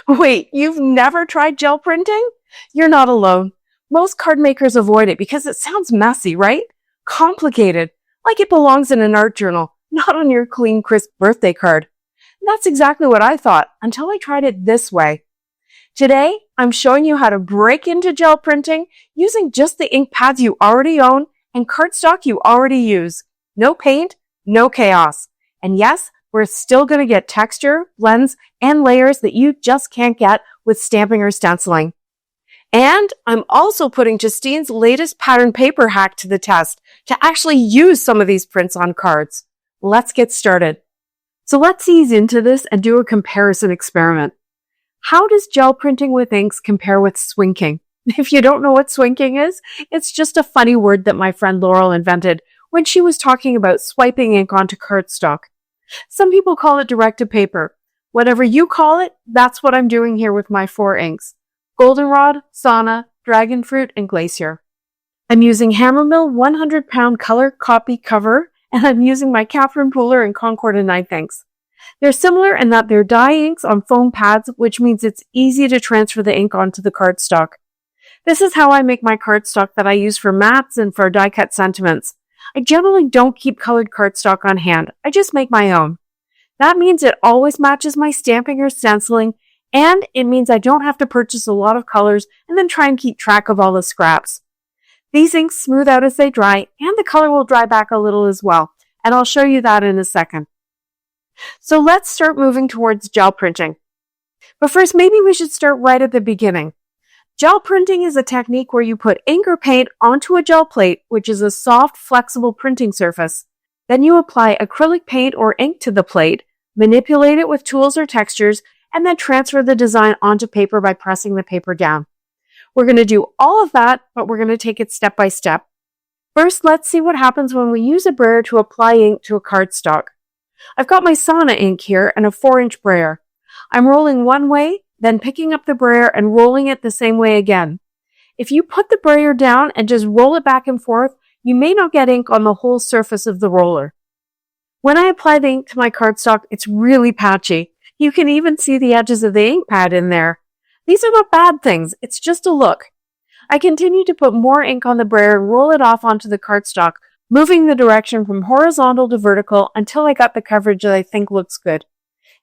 Wait, you've never tried gel printing? You're not alone. Most card makers avoid it because it sounds messy, right? Complicated, like it belongs in an art journal, not on your clean, crisp birthday card. And that's exactly what I thought until I tried it this way. Today, I'm showing you how to break into gel printing using just the ink pads you already own and cardstock you already use. No paint, no chaos. And yes, we're still going to get texture, blends, and layers that you just can't get with stamping or stenciling. And I'm also putting Justine's latest pattern paper hack to the test to actually use some of these prints on cards. Let's get started. So let's ease into this and do a comparison experiment. How does gel printing with inks compare with swinking? If you don't know what swinking is, it's just a funny word that my friend Laurel invented when she was talking about swiping ink onto cardstock. Some people call it direct-to-paper. Whatever you call it, that's what I'm doing here with my 4 inks. Goldenrod, Sauna, Dragonfruit, and Glacier. I'm using Hammermill 100-pound color copy cover, and I'm using my Catherine Pooler and Concord and 9th inks. They're similar in that they're dye inks on foam pads, which means it's easy to transfer the ink onto the cardstock. This is how I make my cardstock that I use for mats and for die-cut sentiments. I generally don't keep colored cardstock on hand. I just make my own. That means it always matches my stamping or stenciling, and it means I don't have to purchase a lot of colors and then try and keep track of all the scraps. These inks smooth out as they dry, and the color will dry back a little as well, and I'll show you that in a second. So let's start moving towards gel printing. But first, maybe we should start right at the beginning. Gel printing is a technique where you put ink or paint onto a gel plate, which is a soft, flexible printing surface. Then you apply acrylic paint or ink to the plate, manipulate it with tools or textures, and then transfer the design onto paper by pressing the paper down. We're going to do all of that, but we're going to take it step by step. First, let's see what happens when we use a brayer to apply ink to a cardstock. I've got my Sauna ink here and a 4-inch brayer. I'm rolling one way, then picking up the brayer and rolling it the same way again. If you put the brayer down and just roll it back and forth, you may not get ink on the whole surface of the roller. When I apply the ink to my cardstock, it's really patchy. You can even see the edges of the ink pad in there. These are not bad things, it's just a look. I continue to put more ink on the brayer and roll it off onto the cardstock, moving the direction from horizontal to vertical until I got the coverage that I think looks good.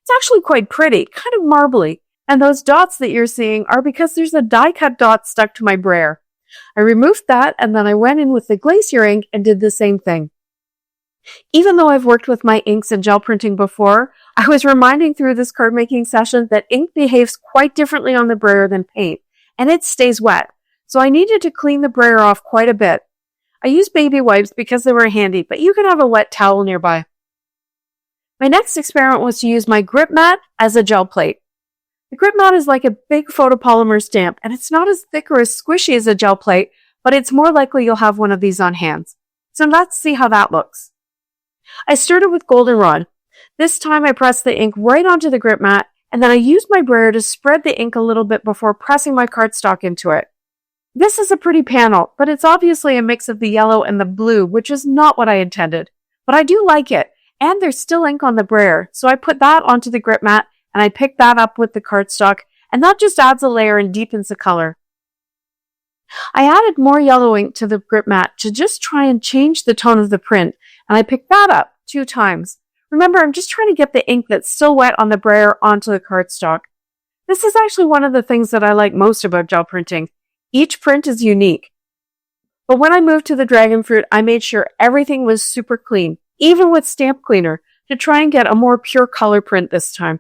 It's actually quite pretty, kind of marbly, and those dots that you're seeing are because there's a die-cut dot stuck to my brayer. I removed that and then I went in with the Glacier ink and did the same thing. Even though I've worked with my inks and gel printing before, I was reminding through this card making session that ink behaves quite differently on the brayer than paint, and it stays wet, so I needed to clean the brayer off quite a bit. I used baby wipes because they were handy, but you can have a wet towel nearby. My next experiment was to use my grip mat as a gel plate. The grip mat is like a big photopolymer stamp, and it's not as thick or as squishy as a gel plate, but it's more likely you'll have one of these on hands. So let's see how that looks. I started with goldenrod. This time I pressed the ink right onto the grip mat, and then I used my brayer to spread the ink a little bit before pressing my cardstock into it. This is a pretty panel, but it's obviously a mix of the yellow and the blue, which is not what I intended. But I do like it, and there's still ink on the brayer, so I put that onto the grip mat, and I picked that up with the cardstock, and that just adds a layer and deepens the color. I added more yellow ink to the grip mat to just try and change the tone of the print, and I picked that up 2 times. Remember, I'm just trying to get the ink that's still wet on the brayer onto the cardstock. This is actually one of the things that I like most about gel printing. Each print is unique. But when I moved to the Dragonfruit, I made sure everything was super clean, even with stamp cleaner, to try and get a more pure color print this time.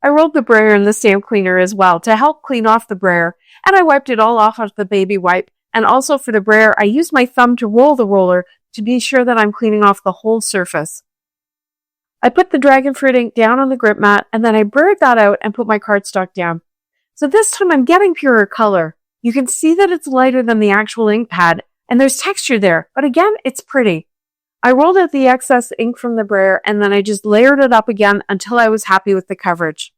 I rolled the brayer in the stamp cleaner as well to help clean off the brayer, and I wiped it all off with the baby wipe, and also for the brayer, I used my thumb to roll the roller to be sure that I'm cleaning off the whole surface. I put the Dragonfruit ink down on the grip mat, and then I brayed that out and put my cardstock down. So this time I'm getting purer color. You can see that it's lighter than the actual ink pad, and there's texture there, but again, it's pretty. I rolled out the excess ink from the brayer, and then I just layered it up again until I was happy with the coverage.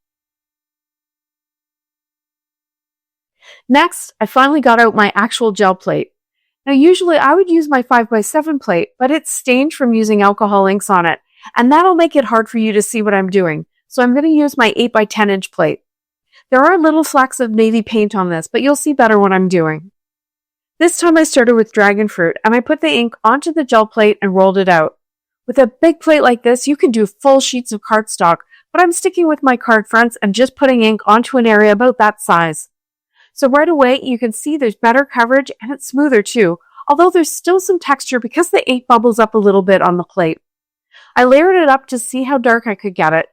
Next, I finally got out my actual gel plate. Now usually I would use my 5x7 plate, but it's stained from using alcohol inks on it, and that'll make it hard for you to see what I'm doing, so I'm going to use my 8x10 inch plate. There are little flecks of navy paint on this, but you'll see better what I'm doing. This time I started with Dragonfruit, and I put the ink onto the gel plate and rolled it out. With a big plate like this, you can do full sheets of cardstock, but I'm sticking with my card fronts and just putting ink onto an area about that size. So right away, you can see there's better coverage and it's smoother too, although there's still some texture because the ink bubbles up a little bit on the plate. I layered it up to see how dark I could get it.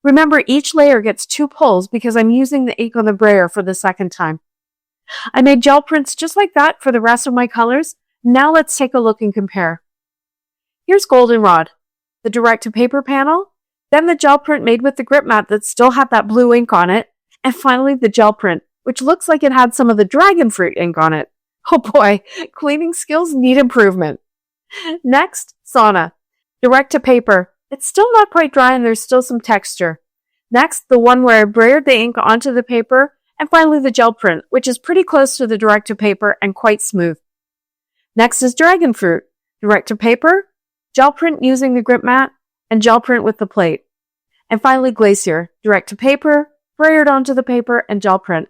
Remember, each layer gets 2 pulls because I'm using the ink on the Brayer for the second time. I made gel prints just like that for the rest of my colors. Now let's take a look and compare. Here's Goldenrod, the direct-to-paper panel, then the gel print made with the grip mat that still had that blue ink on it, and finally the gel print, which looks like it had some of the Dragonfruit ink on it. Oh boy, cleaning skills need improvement. Next, Sauna, direct-to-paper. It's still not quite dry and there's still some texture. Next, the one where I brayered the ink onto the paper, and finally the gel print, which is pretty close to the direct-to-paper and quite smooth. Next is Dragonfruit, direct-to-paper, gel print using the grip mat, and gel print with the plate. And finally Glacier, direct-to-paper, brayered onto the paper, and gel print.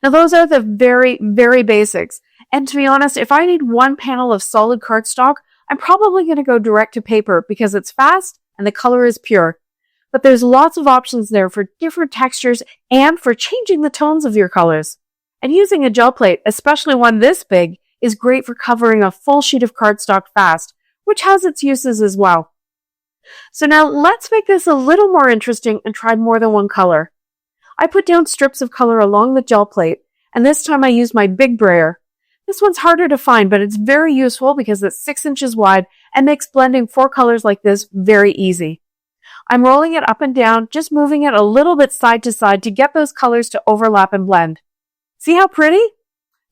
Now those are the very, very basics. And to be honest, if I need one panel of solid cardstock, I'm probably going to go direct-to-paper because it's fast and the color is pure. But there's lots of options there for different textures and for changing the tones of your colors. And using a gel plate, especially one this big, is great for covering a full sheet of cardstock fast, which has its uses as well. So now let's make this a little more interesting and try more than one color. I put down strips of color along the gel plate, and this time I used my big brayer. This one's harder to find, but it's very useful because it's 6 inches wide and makes blending 4 colors like this very easy. I'm rolling it up and down, just moving it a little bit side to side to get those colors to overlap and blend. See how pretty?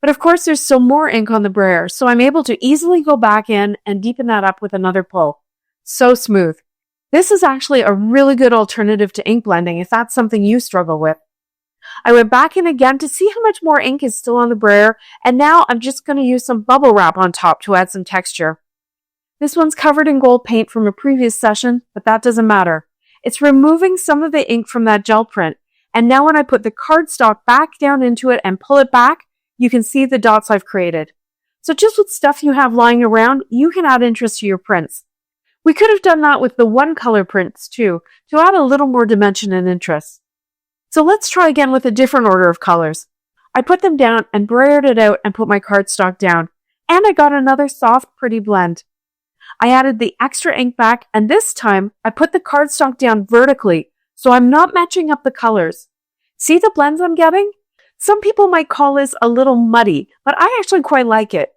But of course there's still more ink on the brayer, so I'm able to easily go back in and deepen that up with another pull. So smooth. This is actually a really good alternative to ink blending if that's something you struggle with. I went back in again to see how much more ink is still on the brayer, and now I'm just going to use some bubble wrap on top to add some texture. This one's covered in gold paint from a previous session, but that doesn't matter. It's removing some of the ink from that gel print, and now when I put the cardstock back down into it and pull it back, you can see the dots I've created. So just with stuff you have lying around, you can add interest to your prints. We could have done that with the one color prints too, to add a little more dimension and interest. So let's try again with a different order of colors. I put them down and brayered it out and put my cardstock down, and I got another soft, pretty blend. I added the extra ink back, and this time I put the cardstock down vertically, so I'm not matching up the colors. See the blends I'm getting? Some people might call this a little muddy, but I actually quite like it.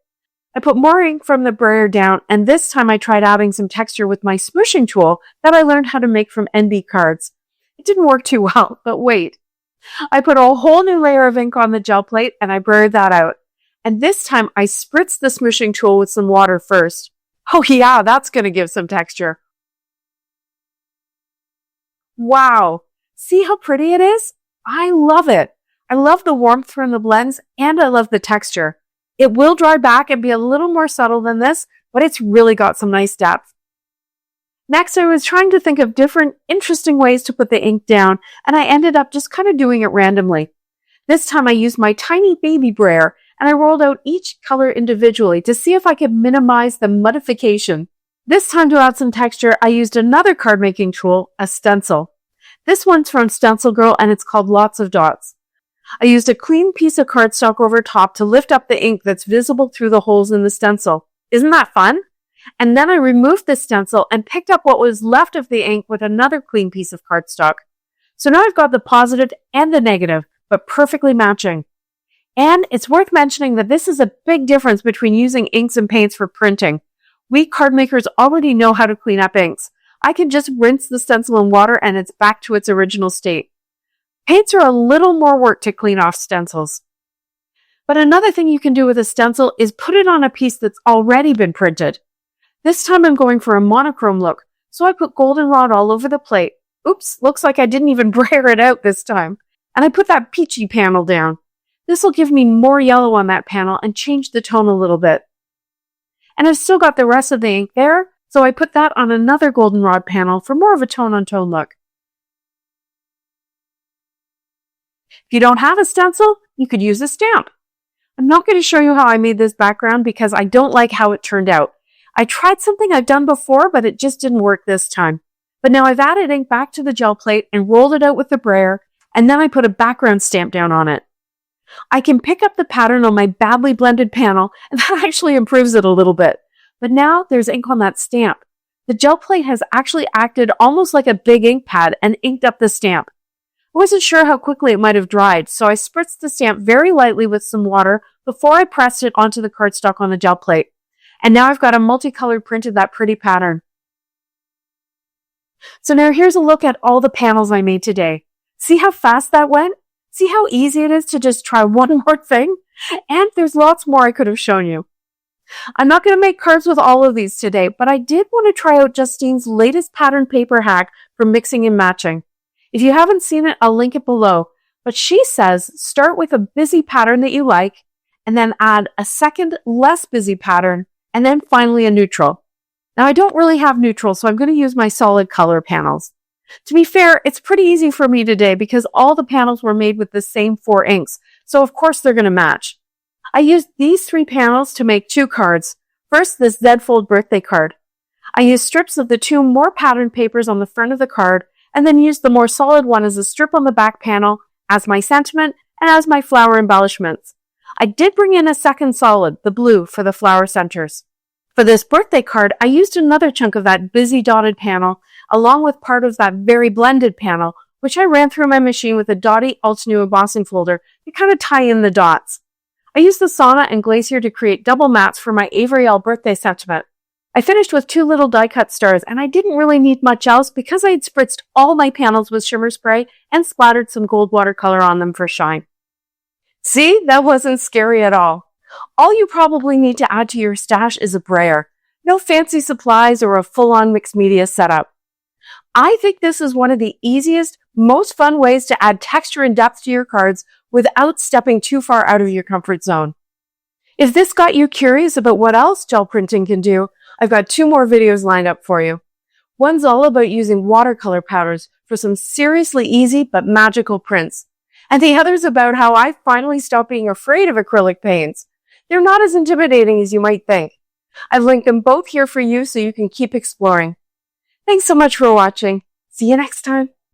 I put more ink from the brayer down, and this time I tried adding some texture with my smooshing tool that I learned how to make from NB cards. It didn't work too well, but wait. I put a whole new layer of ink on the gel plate, and I brayered that out. And this time I spritzed the smooshing tool with some water first. Oh yeah, that's going to give some texture. Wow! See how pretty it is? I love it. I love the warmth from the blends, and I love the texture. It will dry back and be a little more subtle than this, but it's really got some nice depth. Next, I was trying to think of different, interesting ways to put the ink down, and I ended up just kind of doing it randomly. This time I used my tiny baby brayer, and I rolled out each color individually to see if I could minimize the muddification. This time to add some texture, I used another card making tool, a stencil. This one's from StencilGirl, and it's called Lots of Dots. I used a clean piece of cardstock over top to lift up the ink that's visible through the holes in the stencil. Isn't that fun? And then I removed the stencil and picked up what was left of the ink with another clean piece of cardstock. So now I've got the positive and the negative, but perfectly matching. And it's worth mentioning that this is a big difference between using inks and paints for printing. We card makers already know how to clean up inks. I can just rinse the stencil in water and it's back to its original state. Paints are a little more work to clean off stencils. But another thing you can do with a stencil is put it on a piece that's already been printed. This time I'm going for a monochrome look, so I put goldenrod all over the plate. Oops, looks like I didn't even brayer it out this time. And I put that peachy panel down. This will give me more yellow on that panel and change the tone a little bit. And I've still got the rest of the ink there, so I put that on another goldenrod panel for more of a tone-on-tone look. If you don't have a stencil, you could use a stamp. I'm not going to show you how I made this background because I don't like how it turned out. I tried something I've done before, but it just didn't work this time. But now I've added ink back to the gel plate and rolled it out with the brayer, and then I put a background stamp down on it. I can pick up the pattern on my badly blended panel, and that actually improves it a little bit. But now there's ink on that stamp. The gel plate has actually acted almost like a big ink pad and inked up the stamp. I wasn't sure how quickly it might have dried, so I spritzed the stamp very lightly with some water before I pressed it onto the cardstock on the gel plate. And now I've got a multicolored print of that pretty pattern. So now here's a look at all the panels I made today. See how fast that went? See how easy it is to just try one more thing? And there's lots more I could have shown you. I'm not going to make cards with all of these today, but I did want to try out Justine's latest pattern paper hack for mixing and matching. If you haven't seen it, I'll link it below. But she says start with a busy pattern that you like, and then add a second, less busy pattern, and then finally a neutral. Now I don't really have neutral, so I'm going to use my solid color panels. To be fair, it's pretty easy for me today because all the panels were made with the same 4 inks, so of course they're going to match. I used these 3 panels to make 2 cards. First, this Z-fold birthday card. I used strips of the 2 more pattern papers on the front of the card, and then used the more solid one as a strip on the back panel, as my sentiment, and as my flower embellishments. I did bring in a second solid, the blue, for the flower centers. For this birthday card, I used another chunk of that busy dotted panel, along with part of that very blended panel, which I ran through my machine with a dotty Altenew embossing folder to kind of tie in the dots. I used the Sauna and Glacier to create double mats for my Avriel birthday sentiment. I finished with 2 little die-cut stars, and I didn't really need much else because I had spritzed all my panels with shimmer spray and splattered some gold watercolor on them for shine. See, that wasn't scary at all. All you probably need to add to your stash is a brayer. No fancy supplies or a full-on mixed media setup. I think this is one of the easiest, most fun ways to add texture and depth to your cards without stepping too far out of your comfort zone. If this got you curious about what else gel printing can do, I've got 2 more videos lined up for you. One's all about using watercolor powders for some seriously easy but magical prints. And the other's about how I finally stopped being afraid of acrylic paints. They're not as intimidating as you might think. I've linked them both here for you so you can keep exploring. Thanks so much for watching. See you next time.